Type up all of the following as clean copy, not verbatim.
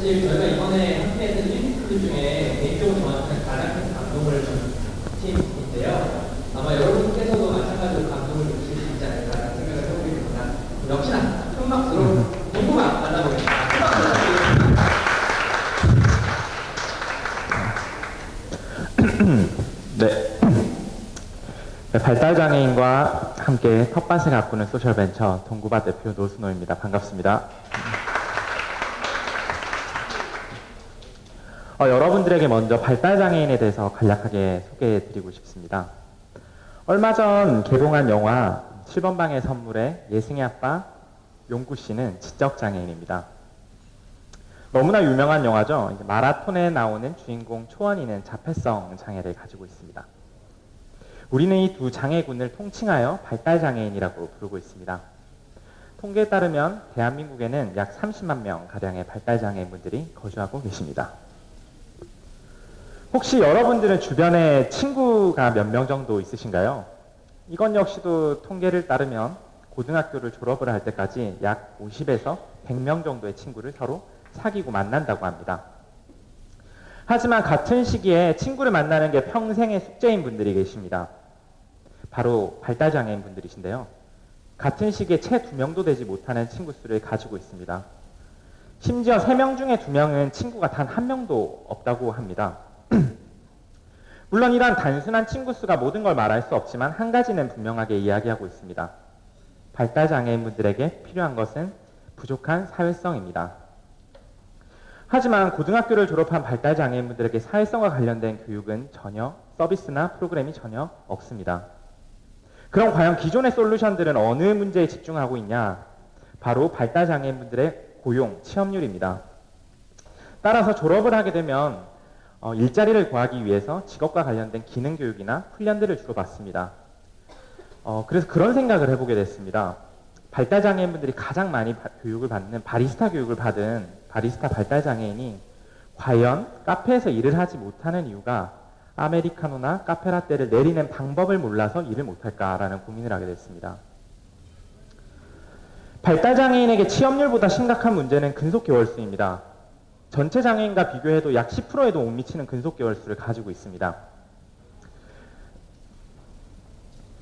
사실 저희가 이번에 함께 했던 팀들 중에 개인적으로 저한테 가장 큰 감동을 준 팀인데요. 아마 여러분께서도 마찬가지로 감동을 주실 수 있지 않을까라는 생각을 해보게 됩니다. 역시나 큰 박수로 공부만 만나보겠습니다. 큰 박수 부탁드리겠습니다. 네. 발달장애인과 함께 텃밭을 가꾸는 소셜벤처 동구밭 대표 노순호입니다. 반갑습니다. 여러분들에게 먼저 발달장애인에 대해서 간략하게 소개해드리고 싶습니다. 얼마 전 개봉한 영화 7번방의 선물의 예승의 아빠 용구씨는 지적장애인입니다. 너무나 유명한 영화죠. 마라톤에 나오는 주인공 초원이는 자폐성 장애를 가지고 있습니다. 우리는 이 두 장애군을 통칭하여 발달장애인이라고 부르고 있습니다. 통계에 따르면 대한민국에는 약 30만 명 가량의 발달장애인분들이 거주하고 계십니다. 혹시 여러분들은 주변에 친구가 몇 명 정도 있으신가요? 이건 역시도 통계를 따르면 고등학교를 졸업을 할 때까지 약 50에서 100명 정도의 친구를 서로 사귀고 만난다고 합니다. 하지만 같은 시기에 친구를 만나는 게 평생의 숙제인 분들이 계십니다. 바로 발달장애인 분들이신데요. 같은 시기에 채 2명도 되지 못하는 친구 수를 가지고 있습니다. 심지어 3명 중에 2명은 친구가 단 1명도 없다고 합니다. 물론 이러한 단순한 친구 수가 모든 걸 말할 수 없지만 한 가지는 분명하게 이야기하고 있습니다. 발달장애인 분들에게 필요한 것은 부족한 사회성입니다. 하지만 고등학교를 졸업한 발달장애인 분들에게 사회성과 관련된 교육은 전혀 서비스나 프로그램이 전혀 없습니다. 그럼 과연 기존의 솔루션들은 어느 문제에 집중하고 있냐? 바로 발달장애인 분들의 고용, 취업률입니다. 따라서 졸업을 하게 되면 일자리를 구하기 위해서 직업과 관련된 기능교육이나 훈련들을 주로 받습니다. 그래서 그런 생각을 해보게 됐습니다. 발달장애인분들이 가장 많이 교육을 받는 바리스타 교육을 받은 바리스타 발달장애인이 과연 카페에서 일을 하지 못하는 이유가 아메리카노나 카페라떼를 내리는 방법을 몰라서 일을 못할까라는 고민을 하게 됐습니다. 발달장애인에게 취업률보다 심각한 문제는 근속개월수입니다. 전체 장애인과 비교해도 약 10%에도 못 미치는 근속개월수를 가지고 있습니다.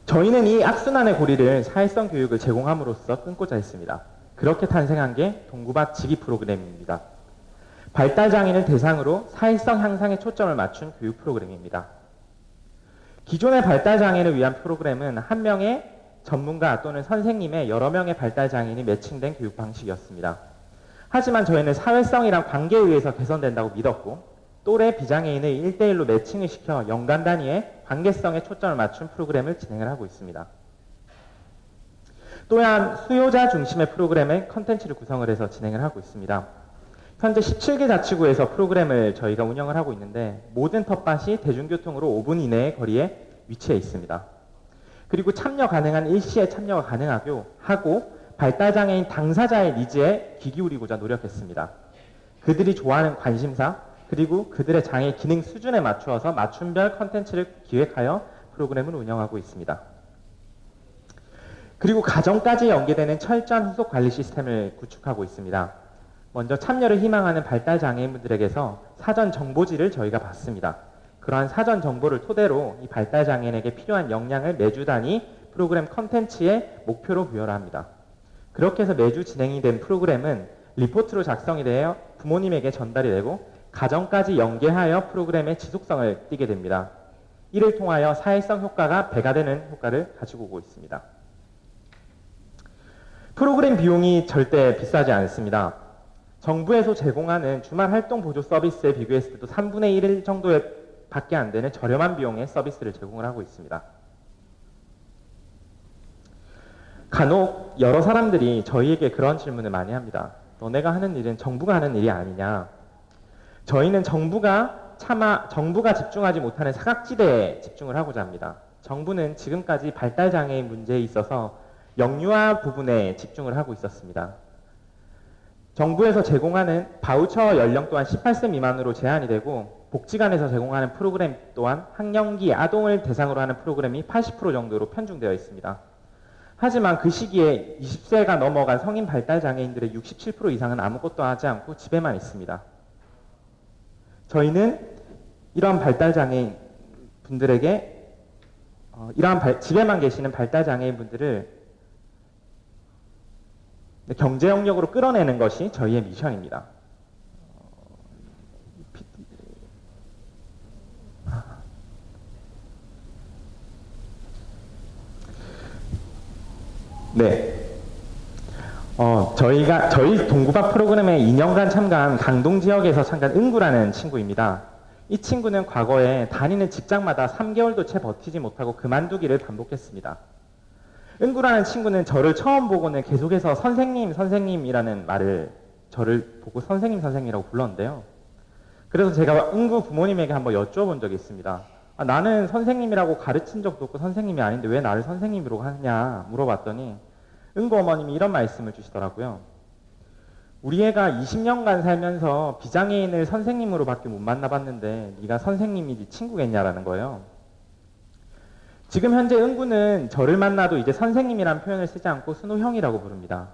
저희는 이 악순환의 고리를 사회성 교육을 제공함으로써 끊고자 했습니다. 그렇게 탄생한 게 동구밭 직위 프로그램입니다. 발달장애인을 대상으로 사회성 향상에 초점을 맞춘 교육 프로그램입니다. 기존의 발달장애인을 위한 프로그램은 한 명의 전문가 또는 선생님의 여러 명의 발달장애인이 매칭된 교육 방식이었습니다. 하지만 저희는 사회성이란 관계에 의해서 개선된다고 믿었고 또래 비장애인을 1대1로 매칭을 시켜 연간 단위의 관계성에 초점을 맞춘 프로그램을 진행을 하고 있습니다. 또한 수요자 중심의 프로그램의 컨텐츠를 구성을 해서 진행을 하고 있습니다. 현재 17개 자치구에서 프로그램을 저희가 운영을 하고 있는데 모든 텃밭이 대중교통으로 5분 이내의 거리에 위치해 있습니다. 그리고 참여 가능한 일시에 참여가 가능하고 발달장애인 당사자의 니즈에 귀 기울이고자 노력했습니다. 그들이 좋아하는 관심사 그리고 그들의 장애 기능 수준에 맞추어서 맞춤별 컨텐츠를 기획하여 프로그램을 운영하고 있습니다. 그리고 가정까지 연계되는 철저한 후속 관리 시스템을 구축하고 있습니다. 먼저 참여를 희망하는 발달장애인분들에게서 사전 정보지를 저희가 받습니다. 그러한 사전 정보를 토대로 이 발달장애인에게 필요한 역량을 매주 단위 프로그램 컨텐츠의 목표로 부여를 합니다. 그렇게 해서 매주 진행이 된 프로그램은 리포트로 작성이 되어 부모님에게 전달이 되고 가정까지 연계하여 프로그램의 지속성을 띠게 됩니다. 이를 통하여 사회성 효과가 배가 되는 효과를 가지고 오고 있습니다. 프로그램 비용이 절대 비싸지 않습니다. 정부에서 제공하는 주말 활동 보조 서비스에 비교했을 때도 3분의 1 정도에 밖에 안 되는 저렴한 비용의 서비스를 제공을 하고 있습니다. 간혹 여러 사람들이 저희에게 그런 질문을 많이 합니다. 너네가 하는 일은 정부가 하는 일이 아니냐. 저희는 정부가 집중하지 못하는 사각지대에 집중을 하고자 합니다. 정부는 지금까지 발달장애인 문제에 있어서 영유아 부분에 집중을 하고 있었습니다. 정부에서 제공하는 바우처 연령 또한 18세 미만으로 제한이 되고 복지관에서 제공하는 프로그램 또한 학령기 아동을 대상으로 하는 프로그램이 80% 정도로 편중되어 있습니다. 하지만 그 시기에 20세가 넘어간 성인 발달장애인들의 67% 이상은 아무것도 하지 않고 집에만 있습니다. 저희는 이러한 발달장애인 분들에게 집에만 계시는 발달장애인 분들을 경제 영역으로 끌어내는 것이 저희의 미션입니다. 네. 저희 동구밥 프로그램에 2년간 참가한 강동 지역에서 참가한 은구라는 친구입니다. 이 친구는 과거에 다니는 직장마다 3개월도 채 버티지 못하고 그만두기를 반복했습니다. 은구라는 친구는 저를 처음 보고는 계속해서 선생님이라는 말을 저를 보고 선생님이라고 불렀는데요. 그래서 제가 은구 부모님에게 한번 여쭤본 적이 있습니다. 나는 선생님이라고 가르친 적도 없고 선생님이 아닌데 왜 나를 선생님으로 하냐 물어봤더니 은구 어머님이 이런 말씀을 주시더라고요. 우리 애가 20년간 살면서 비장애인을 선생님으로밖에 못 만나봤는데 네가 선생님이 네 친구겠냐라는 거예요. 지금 현재 은구는 저를 만나도 이제 선생님이라는 표현을 쓰지 않고 순우형이라고 부릅니다.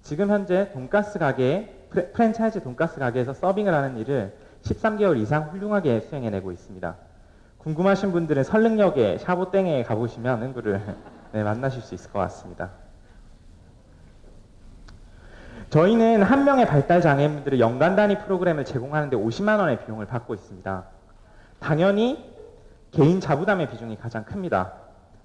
지금 현재 돈가스 가게, 프랜차이즈 돈가스 가게에서 서빙을 하는 일을 13개월 이상 훌륭하게 수행해내고 있습니다. 궁금하신 분들은 설릉역에 샤보땡에 가보시면 은구를 만나실 수 있을 것 같습니다. 저희는 한 명의 발달장애인분들의 연간 단위 프로그램을 제공하는데 50만 원의 비용을 받고 있습니다. 당연히 개인 자부담의 비중이 가장 큽니다.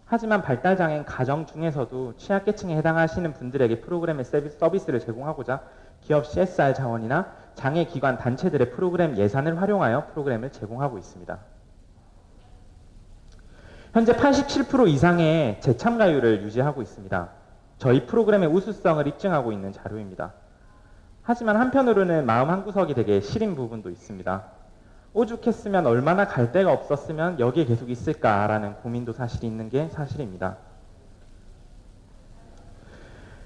하지만 발달장애인 가정 중에서도 취약계층에 해당하시는 분들에게 프로그램의 서비스를 제공하고자 기업 CSR 자원이나 장애기관 단체들의 프로그램 예산을 활용하여 프로그램을 제공하고 있습니다. 현재 87% 이상의 재참가율을 유지하고 있습니다. 저희 프로그램의 우수성을 입증하고 있는 자료입니다. 하지만 한편으로는 마음 한구석이 되게 시린 부분도 있습니다. 오죽했으면 얼마나 갈 데가 없었으면 여기에 계속 있을까라는 고민도 사실 있는 게 사실입니다.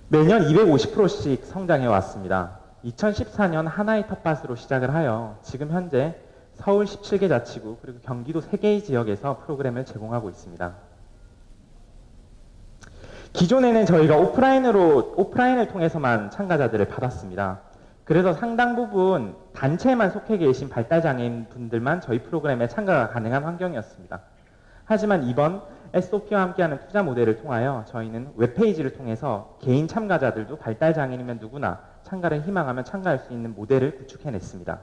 매년 250%씩 성장해 왔습니다. 2014년 하나의 텃밭으로 시작을 하여 지금 현재 서울 17개 자치구 그리고 경기도 3개의 지역에서 프로그램을 제공하고 있습니다. 기존에는 저희가 오프라인을 통해서만 참가자들을 받았습니다. 그래서 상당 부분 단체에만 속해 계신 발달장애인 분들만 저희 프로그램에 참가가 가능한 환경이었습니다. 하지만 이번 SOP와 함께하는 투자 모델을 통하여 저희는 웹페이지를 통해서 개인 참가자들도 발달장애인이면 누구나 참가를 희망하면 참가할 수 있는 모델을 구축해냈습니다.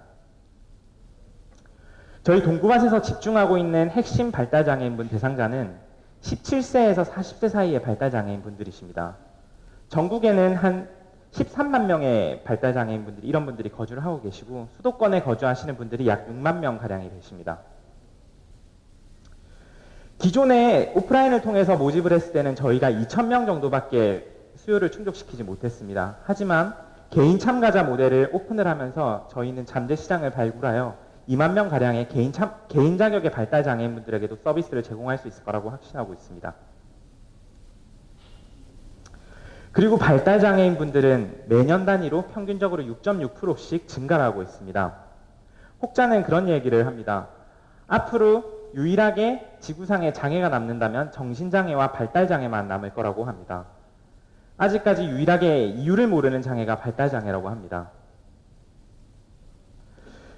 저희 동구밭에서 집중하고 있는 핵심 발달장애인분 대상자는 17세에서 40세 사이의 발달장애인 분들이십니다. 전국에는 한 13만 명의 발달장애인 분들이 이런 분들이 거주를 하고 계시고 수도권에 거주하시는 분들이 약 6만 명 가량이 되십니다. 기존에 오프라인을 통해서 모집을 했을 때는 저희가 2,000명 정도밖에 수요를 충족시키지 못했습니다. 하지만 개인 참가자 모델을 오픈을 하면서 저희는 잠재 시장을 발굴하여 2만 명 가량의 개인 자격의 발달장애인분들에게도 서비스를 제공할 수 있을 거라고 확신하고 있습니다. 그리고 발달장애인분들은 매년 단위로 평균적으로 6.6%씩 증가를 하고 있습니다. 혹자는 그런 얘기를 합니다. 앞으로 유일하게 지구상에 장애가 남는다면 정신장애와 발달장애만 남을 거라고 합니다. 아직까지 유일하게 이유를 모르는 장애가 발달장애라고 합니다.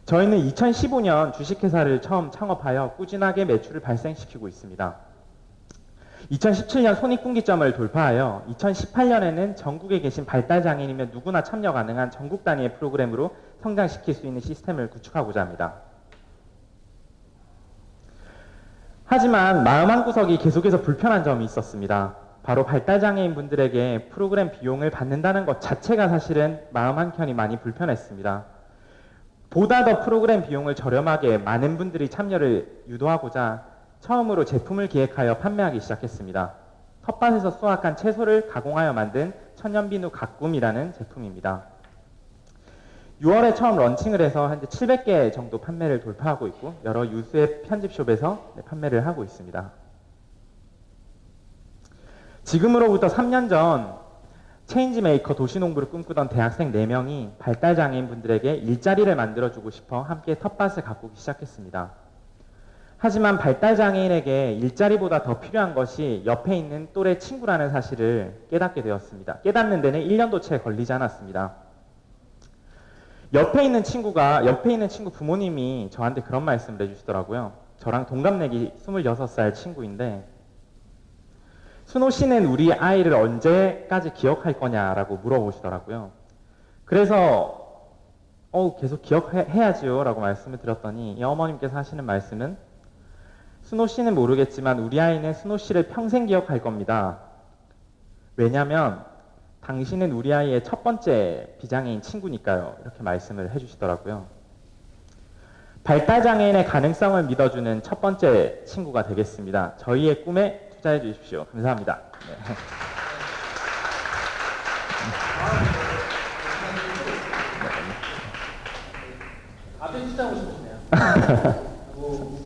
저희는 2015년 주식회사를 처음 창업하여 꾸준하게 매출을 발생시키고 있습니다. 2017년 손익분기점을 돌파하여 2018년에는 전국에 계신 발달장애인이면 누구나 참여 가능한 전국 단위의 프로그램으로 성장시킬 수 있는 시스템을 구축하고자 합니다. 하지만 마음 한구석이 계속해서 불편한 점이 있었습니다. 바로 발달장애인 분들에게 프로그램 비용을 받는다는 것 자체가 사실은 마음 한켠이 많이 불편했습니다. 보다 더 프로그램 비용을 저렴하게 많은 분들이 참여를 유도하고자 처음으로 제품을 기획하여 판매하기 시작했습니다. 텃밭에서 수확한 채소를 가공하여 만든 천연비누 가꿈이라는 제품입니다. 6월에 처음 런칭을 해서 현재 700개 정도 판매를 돌파하고 있고 여러 유수의 편집숍에서 판매를 하고 있습니다. 지금으로부터 3년 전 체인지메이커 도시농부를 꿈꾸던 대학생 4명이 발달장애인 분들에게 일자리를 만들어주고 싶어 함께 텃밭을 가꾸기 시작했습니다. 하지만 발달장애인에게 일자리보다 더 필요한 것이 옆에 있는 또래 친구라는 사실을 깨닫게 되었습니다. 깨닫는 데는 1년도 채 걸리지 않았습니다. 옆에 있는 친구 부모님이 저한테 그런 말씀을 해주시더라고요. 저랑 동갑내기 26살 친구인데, 순호 씨는 우리 아이를 언제까지 기억할 거냐라고 물어보시더라고요. 그래서 계속 기억해야지요 라고 말씀을 드렸더니 이 어머님께서 하시는 말씀은 순호 씨는 모르겠지만 우리 아이는 순호 씨를 평생 기억할 겁니다. 왜냐하면 당신은 우리 아이의 첫 번째 비장애인 친구니까요. 이렇게 말씀을 해주시더라고요. 발달장애인의 가능성을 믿어주는 첫 번째 친구가 되겠습니다. 저희의 꿈에 투자해 주십시오. 감사합니다. 네. 앞에 투자하고 싶으시네요.